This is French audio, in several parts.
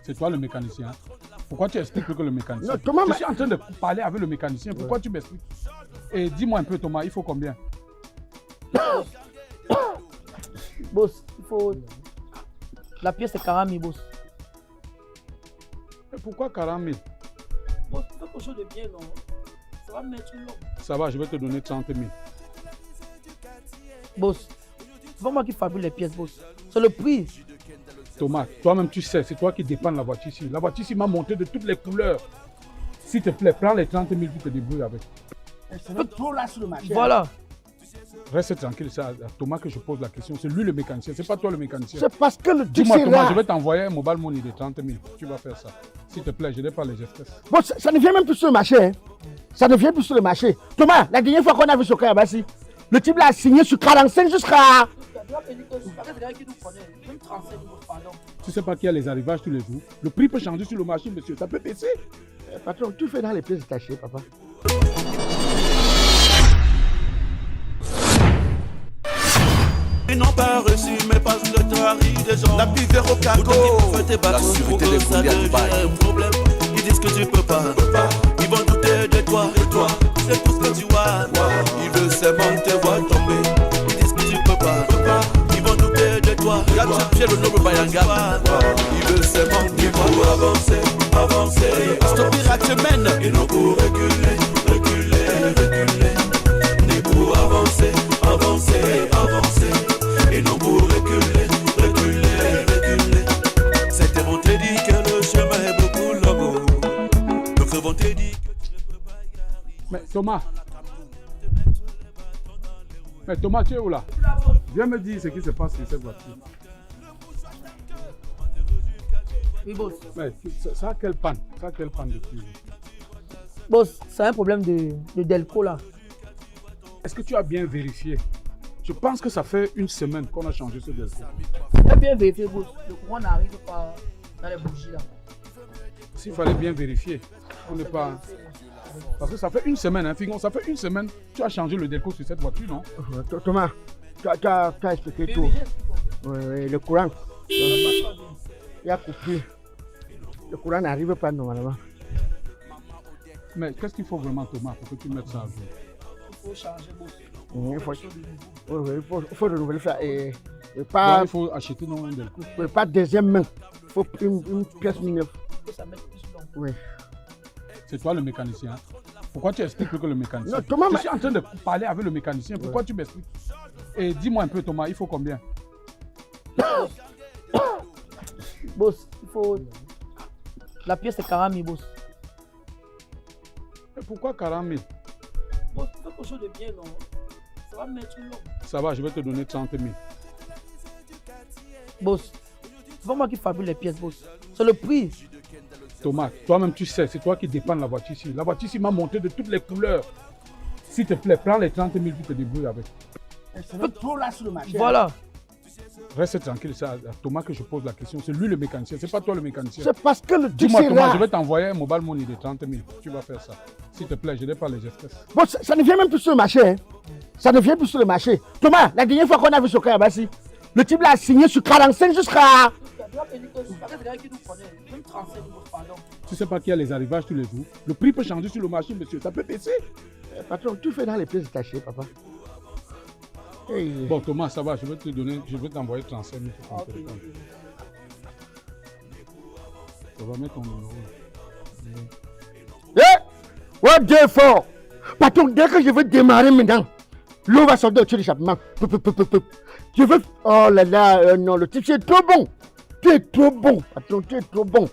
C'est toi le mécanicien. Pourquoi tu expliques que le mécanicien? Non, Thomas, je suis en train de parler avec le mécanicien. Pourquoi tu m'expliques? Et dis-moi un peu, Thomas, il faut combien? Boss, il faut... La pièce c'est 40 000, boss. Et pourquoi 40 000? Boss, tu fais quelque chose de bien, non? Ça va me mettre long. Ça va, je vais te donner 30 000. Boss, c'est pas moi qui fabrique les pièces, boss. C'est le prix. Thomas, toi-même tu sais, c'est toi qui dépannes la voiture ici. La voiture ici m'a monté de toutes les couleurs. S'il te plaît, prends les 30 000 pour te débrouiller avec. C'est trop là sur le marché. Voilà. Reste tranquille, c'est à Thomas que je pose la question. C'est lui le mécanicien, c'est pas toi le mécanicien. C'est parce que le truc Dis-moi c'est Thomas, là. je vais t'envoyer un mobile money de 30 000. Tu vas faire ça. S'il te plaît, je n'ai pas les espèces. Bon, ça ne vient même plus sur le marché. Hein. Ça ne vient plus sur le marché. Thomas, la dernière fois qu'on a vu ce cas ici, le type l'a signé sur 45 jusqu'à... Tu sais pas qu'il y a les arrivages tous les jours. Le prix peut changer sur le marché, monsieur. Ça peut baisser. Patron, tu fais dans les pièces détachées, papa. Ils n'ont pas reçu mes passes de trahie des gens. La vie vers au cargo. La sûreté des fouilles à Dubaï. Problème. Ils disent que tu peux pas. Ils vont douter de toi. C'est tout ce que tu vois. Ils veulent seulement te voir tomber. Ils disent que tu peux pas. Ils vont douter de toi. Regarde ce pied, le noble Bayanga. Ils veulent seulement te voir avancer. Stopper à semaine. Ils n'ont pour reculer. Ni pour avancer. Et non pour reculer. C'était vont te dire que le chemin est beaucoup long. D'autres vont te dire que tu ne peux pas y arriver. Mais Thomas, tu es où là? Viens me dire ce qui se passe sur cette voiture. Oui, boss. Mais ça a quelle panne? Depuis? Boss, c'est un problème de Delco là. Est-ce que tu as bien vérifié? Je pense que ça fait une semaine qu'on a changé ce Delco. J'ai bien vérifié, boss. Le courant n'arrive pas dans les bougies là. S'il fallait bien vérifier, on n'est pas... Parce que ça fait une semaine, hein, Figon, ça fait une semaine que tu as changé le Delco sur cette voiture, non? Thomas, tu as expliqué tout. Oui, le courant. Il y a coupé. Le courant n'arrive pas normalement. Mais qu'est-ce qu'il faut vraiment, Thomas, pour que tu mettes ça à jour? Il faut changer, boss. Il faut renouveler ça. Et Donc, pas, il faut acheter non un Delco. pas deuxième main. Il faut une pièce mineure. Il faut ça mettre plus long. Oui. C'est toi le mécanicien. Pourquoi tu expliques que le mécanicien? Non, Thomas, je suis en train de parler avec le mécanicien. Pourquoi tu m'expliques? Et dis-moi un peu, Thomas, il faut combien? Boss, il faut... La pièce c'est 40 000, boss. Et pourquoi 40 000? Boss, tu fais quelque chose de bien, non? Ça va me mettre long. Ça va, je vais te donner 30 000. Boss, c'est pas moi qui fabrique les pièces, boss. C'est le prix. Thomas, toi-même tu sais, c'est toi qui dépannes la voiture ici. La voiture ici m'a monté de toutes les couleurs. S'il te plaît, prends les 30 000 pour te débrouiller avec. C'est trop là sur le marché. Voilà. Reste tranquille, c'est à Thomas que je pose la question. C'est lui le mécanicien, c'est pas toi le mécanicien. C'est parce que le truc Dis-moi c'est Thomas, là. je vais t'envoyer un mobile money de 30 000. Tu vas faire ça. S'il te plaît, je n'ai pas les espèces. Bon, ça ne vient même plus sur le marché. Hein. Ça ne vient plus sur le marché. Thomas, la dernière fois qu'on a vu ce cas ici, le type l'a signé sur 45 jusqu'à... Tu sais pas qu'il y a les arrivages tous les jours. Le prix peut changer sur le marché, monsieur. Ça peut baisser. Patron, tu fais dans les pièces détachées, papa. Hey. Bon, Thomas, ça va. Je vais te donner, je vais t'envoyer 35 000 sur ton téléphone. On va mettre ton numéro. What the for? Patron, dès que je veux démarrer maintenant, l'eau va sortir au-dessus de l'échappement. Je veux... Oh là là, non, le type c'est trop bon. Tu es trop bon, patron, tu es trop bon.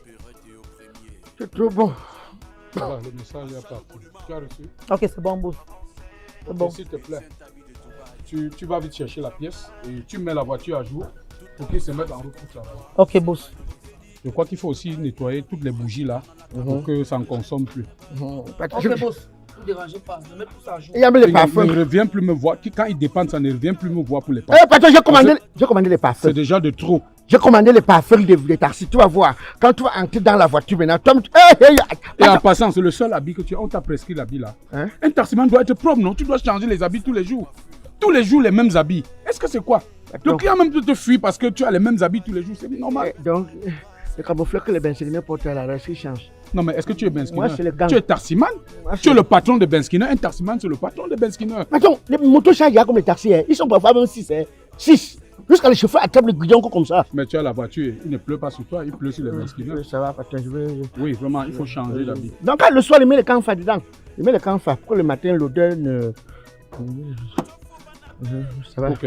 Tu es trop bon. Ça va, le message est parti. Tu as reçu? Ok, c'est bon, boss. C'est bon. S'il te plaît, tu vas vite chercher la pièce et tu mets la voiture à jour pour qu'il se mette en route pour travailler. Ok, boss. Je crois qu'il faut aussi nettoyer toutes les bougies là pour que ça ne consomme plus. Ok, boss. Ne dérangez pas. Ne mettez tout ça à jour. Il y a même les Il parfums. ne revient plus me voir. Quand il dépanne, ça ne revient plus me voir pour les Eh, parfums. patron, j'ai commandé les parfums. C'est déjà de trop. J'ai commandé les parfums des taxis. Tu vas voir. Quand tu vas entrer dans la voiture maintenant, toi, Et en passant, c'est le seul habit que tu as. On t'a prescrit l'habit là. Hein? Un taximan doit être propre, non? Tu dois changer les habits tous les jours. Tous les jours, les mêmes habits. Est-ce que c'est quoi? Le client même te fuit parce que tu as les mêmes habits tous les jours. C'est normal. Donc, Le camouflage que les Benskiner portent à la race, il change. Non, mais est-ce que tu es Ben Moi, Skinner? c'est le gang. Tu es taximan? Tu es le patron de Ben Skinner. Un taximan, c'est le patron de Ben Skinner. Attends, les motos chargées comme les taxis, hein. Ils sont parfois même 6. 6. Jusqu'à les chauffeurs attrapent le guidon comme ça. Mais tu as la voiture, il ne pleut pas sur toi, il pleut sur les Ben Skinner. Ça va, attends, je vais. Oui, vraiment, il faut changer la vie. Donc, le soir, il met le canfa dedans. Il met le canfa. Pour le matin, l'odeur ne. Ça va. Ok.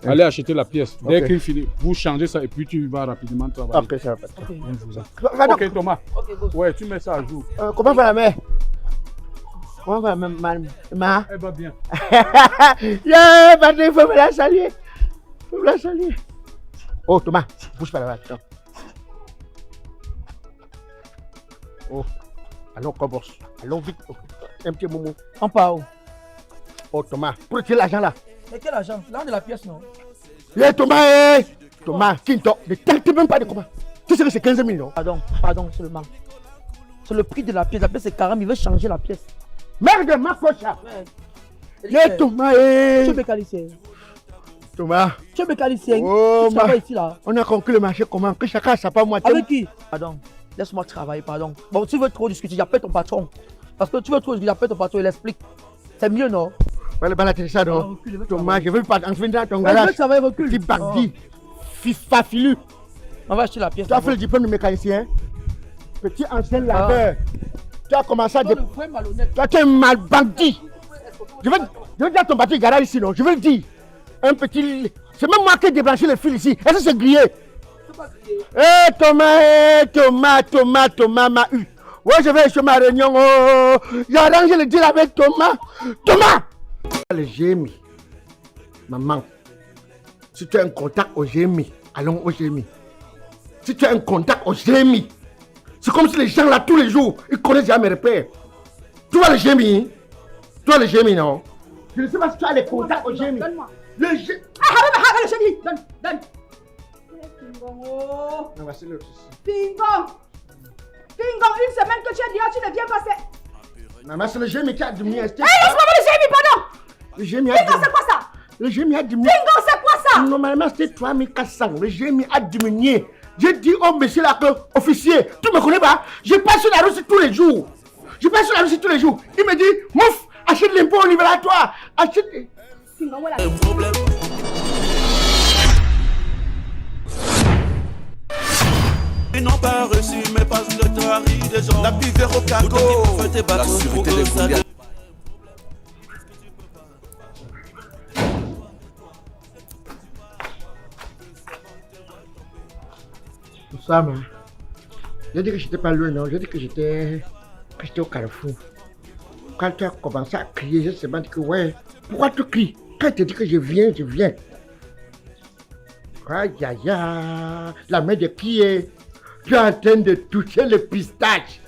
Allez acheter la pièce. Dès Ok. qu'il finit, vous changez ça et puis tu vas rapidement travailler. Ok, ça va. Ok, Thomas. Ok, boss. Ouais, tu mets ça à jour. Comment va la mère? Comment va ma? Elle va bien. Yeah, maintenant, il faut me la saluer. Il faut me la saluer. Oh, Thomas, bouge pas là-bas. Attends. Oh, allons, Cobos. Allons vite. Un petit moment. On part où? Oh, Thomas, pour retirer l'argent là. Mais quel argent? L'argent de la pièce, non? Yeah, Thomas, hey. Thomas, Kinto, ne tente même pas de comment. Tu sais que c'est 15 millions. Pardon seulement. C'est le prix de la pièce. La pièce, c'est 40, il veut changer la pièce. Merde, ma cocha. Ouais. Yeah, Thomas, Tu hey. es mécanicien. Thomas, Tu es mécanicien. Oh, Tu travailles ici, là. on a conclu le marché comment? Que chacun a sa part moitié. Avec qui? Pardon. Laisse-moi travailler, pardon. Bon, tu veux trop discuter, j'appelle ton patron. Parce que tu veux trop discuter, j'appelle ton patron, il explique. C'est mieux, non? Voilà, bah, la ça, Ah, non? recule, veux Thomas, travailler. je veux pas entrer dans ton Je veux garage. travailler, recule. Petit bandit, FIFA filu. On va acheter la pièce. Tu as fait le diplôme de mécanicien. Petit ancien laveur. Tu as commencé à... Toi, le vrai malhonnête. Toi, tu es un mal bandit. Je veux dire ton bateau garage ici, non? Je veux le dire. Un petit... C'est même moi qui ai débranché le fil ici. Est-ce que c'est grillé? Eh Thomas m'a eu. Ouais, je vais chez ma réunion. Oh, j'ai arrangé le deal avec Thomas. Thomas! Le GMI. Maman, si tu as un contact au GMI, allons au GMI. Si tu as un contact au GMI, c'est comme si les gens là, tous les jours, ils connaissent déjà mes repères. Tu vois le GMI? Tu vois le GMI, non? Je ne sais pas si tu as les contacts au GMI. Donne-moi. Le GMI. Ah, le chéri, donne. Oh. Non, c'est l'autre. Pingon, une semaine que tu es dehors, tu ne viens pas. Maman, c'est le GMI qui a diminué. Hé, laisse-moi voir le GMI, pardon. Le GMI a Pingon, diminué. c'est quoi ça? Le GMI a diminué. Pingon, c'est quoi ça? Normalement, c'était 3400. Le GMI a diminué. J'ai dit au monsieur là que, officier, tu me connais pas? Je passe sur la route tous les jours. Il me dit, mouf, achète l'impôt au libératoire. Achète. Pingon, voilà. Un problème. Ils n'ont pas reçu mes passes de trahie des gens. La pivère au cargo. La sûreté des Goulias. Ça, mais. J'ai dit que j'étais pas loin, non. J'ai dit que j'étais au Carrefour. Quand tu as commencé à crier, je me suis dit que ouais, pourquoi tu cries? Quand tu dis que je viens. Aïe aïe aïe, la main de qui est? Tu es en train de toucher le pistache.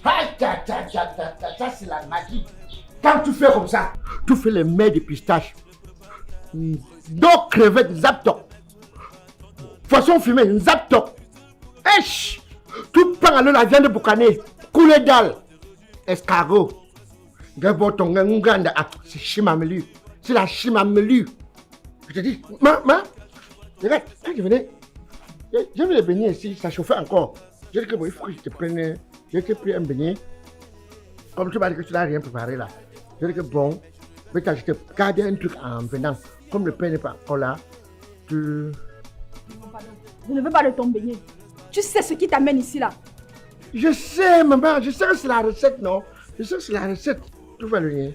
Aïe aïe aïe aïe, ça c'est la magie. Quand tu fais comme ça, tu fais les mains de pistache. Donc crevettes, zaptok. Poisson fumé, zaptok. Esh! Tu prends alors la viande boucanée, couler dalle, escargot. C'est chimamelu. C'est la chimamelu. Je te dis, maman, regarde, quand je venais le beignet ici, ça chauffait encore. J'ai dit que bon, il faut que je te prenne. J'ai pris un beignet. Comme tu m'as dit que tu n'as rien préparé là. J'ai dit que bon, mais quand je te gardais un truc en venant, comme le pain n'est pas encore là, tu. Je ne veux pas de ton beignet. Tu sais ce qui t'amène ici là? Je sais, maman, je sais que c'est la recette, non? Je sais que c'est la recette. Tu vois le lien.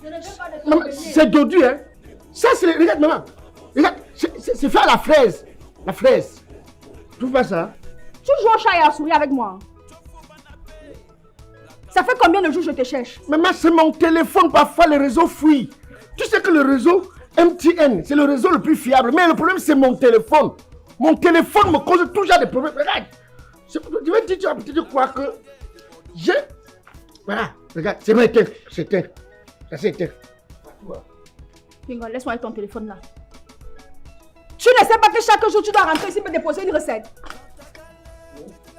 Je ne veux pas de ton Maman, beignet. c'est dodu, hein? Ça, c'est. Regarde, maman. Regarde, c'est fait à la fraise. La fraise. Tu vois ça? Tu joues au chat et à la souris avec moi. Ça fait combien de jours je te cherche? Maman, c'est mon téléphone. Parfois, le réseau fuit. Tu sais que le réseau MTN, c'est le réseau le plus fiable. Mais le problème, c'est mon téléphone. Mon téléphone me cause toujours des problèmes. Regarde. Je vais te dire, tu crois que j'ai. Voilà, regarde, c'est bon, éteint. C'est éteint. Ça, c'est éteint. Pingon, laisse-moi avec ton téléphone là. Tu ne sais pas que chaque jour tu dois rentrer ici et me déposer une recette.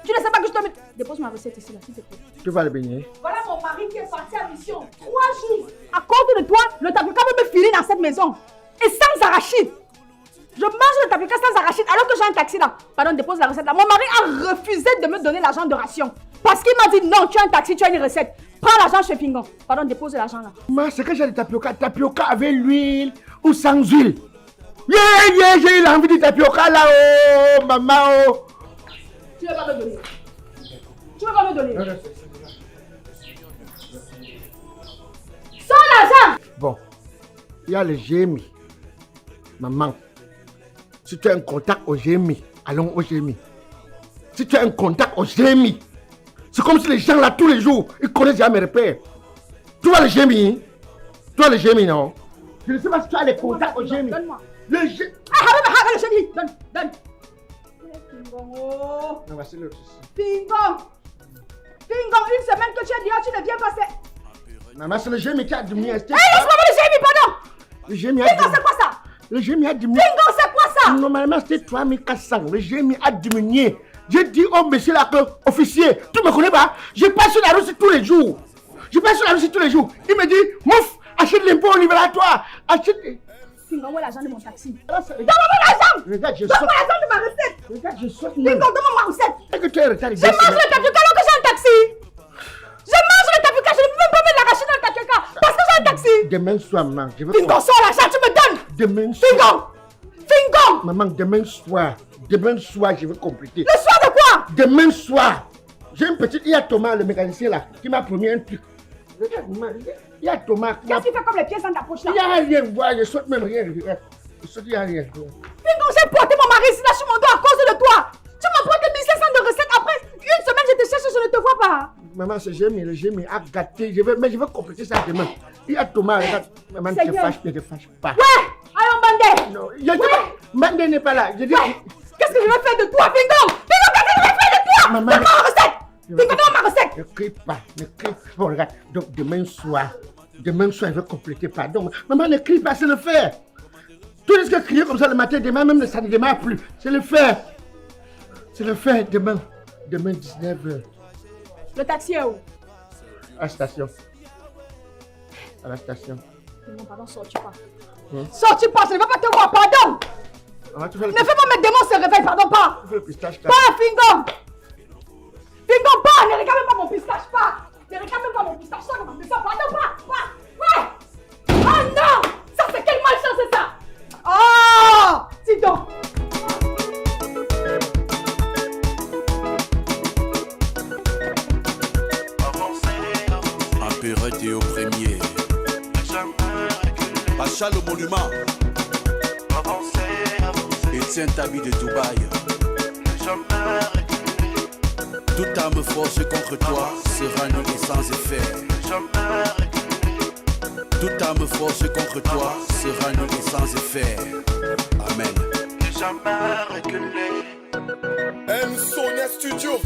Tu ne sais pas que je dois me... Dépose ma recette ici là, s'il te plaît. Tu vas le baigner. Voilà mon mari qui est parti à mission 3 jours. À cause de toi, le tableau peut me filer dans cette maison. Et sans arachide. Je mange le tapioca sans arachide alors que j'ai un taxi là. Pardon, dépose la recette là. Mon mari a refusé de me donner l'argent de ration. Parce qu'il m'a dit non, tu as un taxi, tu as une recette. Prends l'argent chez Fingon. Pardon, dépose l'argent là. Maman, c'est que j'ai le tapioca. Tapioca avec l'huile ou sans huile. J'ai eu l'envie du tapioca là, oh, maman, oh. Tu ne vas pas me donner. Tu ne vas pas me donner. Sans l'argent. Bon, il y a le GMI. Maman, si tu as un contact au GMI, allons au GMI. Si tu as un contact au GMI, c'est comme si les gens là, tous les jours, ils connaissent déjà mes repères. Tu vois le GMI? Tu vois le GMI, non? Je ne sais pas si tu as les contacts au GMI. Donne-moi. Le GMI. Le chéri. Donne. Fingon, oh. Non, c'est le souci. Fingon, une semaine que tu es dehors, tu ne viens pas. Maman, c'est le GMI qui a diminué. Laisse-moi voir le GMI, pardon. Le GMI a Fingon, diminué. c'est quoi ça? Le GMI a diminué. Fingon, c'est quoi ça? Normalement, c'était 3400. Le GMI a diminué. J'ai dit au monsieur là que, officier, tu me connais pas? Je passe sur la Russie tous les jours. Il me dit, mouf, achète l'impôt au libératoire. Achète. Fingon, où est l'argent de mon taxi? Donne-moi l'argent! Regarde, je Donne-moi saute. l'argent de ma recette! Regarde, je saute. Fingon, donne-moi ma recette! Est-ce que tu es retardé? Je mange le tapioca alors que j'ai un taxi! Je mange le tapioca, je ne peux même pas mettre l'arachide dans le tapioca parce que j'ai un taxi! Demain soir, maman, je veux. Fingon, sors l'argent, tu me donnes! Demain soir. Fingon! Maman, demain soir, je veux compléter. Le soir de quoi? Demain soir, j'ai une petite. Il y a Thomas, le mécanicien là, qui m'a promis un truc. Regarde, maman, il y a Thomas. Qu'est-ce que tu fais comme les pièces dans ta poche là? Il n'y a rien, voir, je saute même rien. Regarde. Je saute, il n'y a rien. Fingon, j'ai porté mon mari ici là sur mon dos à cause de toi! Tu m'as porté 1500 de recettes après une semaine, je te cherche, je ne te vois pas! Maman, c'est le GMI a gâté. Mais je veux compléter ça demain. Il y a Thomas, regarde. Maman, ne te fâche pas. Ouais! Allons, Bandé! Non, Mandé n'est pas là. Je dis. Qu'est-ce que je vais faire de toi, Fingon? Fingon, qu'est-ce que je vais faire de toi? Maman, donne-moi ma recette! Fingon, donne-moi ma recette! Ne crie pas. Bon, regarde. Donc, demain soir, je veux compléter. Pardon. Maman, ne crie pas, c'est le faire. Tout ce que crier comme ça le matin, demain même, ça ne démarre plus. C'est le faire. Demain 19h. Le taxi est où? À la station. Non, pardon, sortis pas. Sortis pas, je ne vais pas te voir, pardon! Maman, tu fais le Ne fais pas mes démons se réveillent, pardon, pas! Tu fais le pistache. Pas, Fingon! Fingon, pas! Ne regarde même pas mon pistache, pas! Ne regarde même pas mon pistache, sors de ma maison, pardon, pas! Ouais! Oh non! Ça, c'est quelle malchance, c'est ça! Oh! Dis donc! Impératif au premier. Pacha le monument. Etienne Tabi de Dubaï. Toute arme force contre toi sera nulle et sans effet. Toute arme force contre toi sera nulle et sans effet. Amen. M Sonia Studio.